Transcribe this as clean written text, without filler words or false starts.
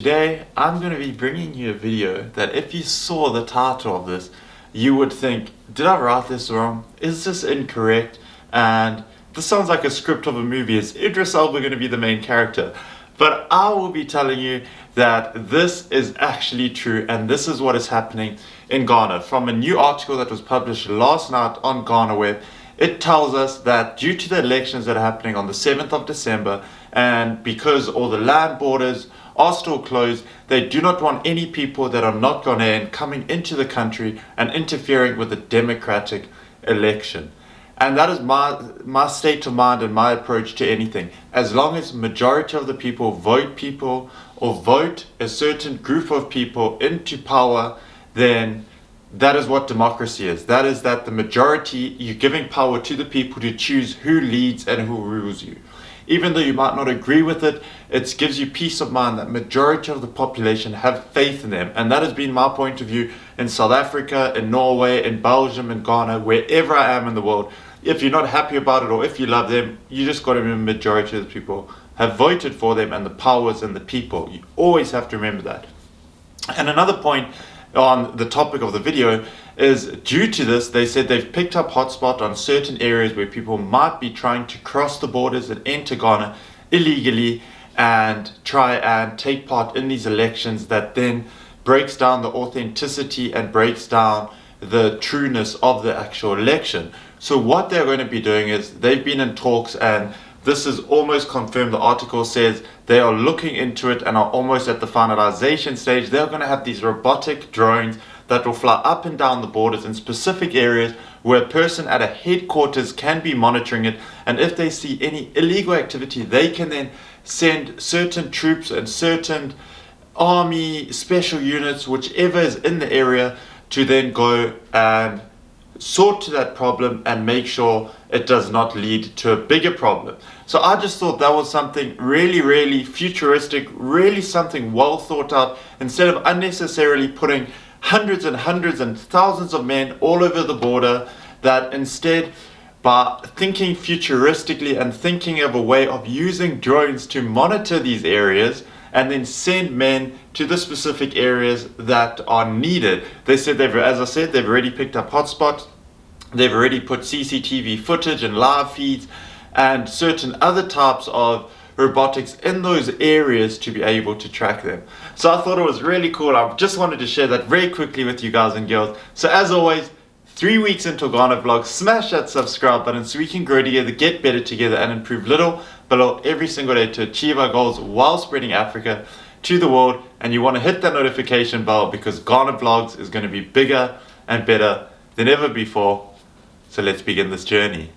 Today, I'm going to be bringing you a video that if you saw the title of this, you would think, did I write this wrong? Is this incorrect? And this sounds like a script of a movie. Is Idris Elba going to be the main character? But I will be telling you that this is actually true and this is what is happening in Ghana. From a new article that was published last night on Ghana Web, it tells us that due to the elections that are happening on the 7th of December, and because all the land borders are still closed, they do not want any people that are not Ghanaian coming into the country and interfering with the democratic election. And that is my state of mind and my approach to anything. As long as majority of the people vote a certain group of people into power, then that is what democracy is. That is that the majority, you're giving power to the people to choose who leads and who rules you. Even though you might not agree with it, it gives you peace of mind that majority of the population have faith in them. And that has been my point of view in South Africa, in Norway, in Belgium, in Ghana, wherever I am in the world. If you're not happy about it or if you love them, you just got to remember majority of the people have voted for them and the powers and the people. You always have to remember that. And another point on the topic of the video is due to this, they said they've picked up hotspot on certain areas where people might be trying to cross the borders and enter Ghana illegally and try and take part in these elections that then breaks down the authenticity and breaks down the trueness of the actual election. So what they're going to be doing is they've been in talks, and this is almost confirmed. The article says they are looking into it and are almost at the finalization stage. They're going to have these robotic drones that will fly up and down the borders in specific areas where a person at a headquarters can be monitoring it. And if they see any illegal activity, they can then send certain troops and certain army special units, whichever is in the area, to then go and sort to that problem and make sure it does not lead to a bigger problem. So I just thought that was something really futuristic, really something well thought out, instead of unnecessarily putting hundreds and thousands of men all over the border, that instead, by thinking futuristically and thinking of a way of using drones to monitor these areas and then send men to the specific areas that are needed. They said as I said, they've already picked up hotspots. They've already put CCTV footage and live feeds and certain other types of robotics in those areas to be able to track them. So I thought it was really cool. I just wanted to share that very quickly with you guys and girls. So as always, 3 weeks into Ghana Vlog, smash that subscribe button so we can grow together, get better together, and improve little below every single day to achieve our goals while spreading Africa to the world. And you want to hit that notification bell because Ghana Vlogs is going to be bigger and better than ever before. So let's begin this journey.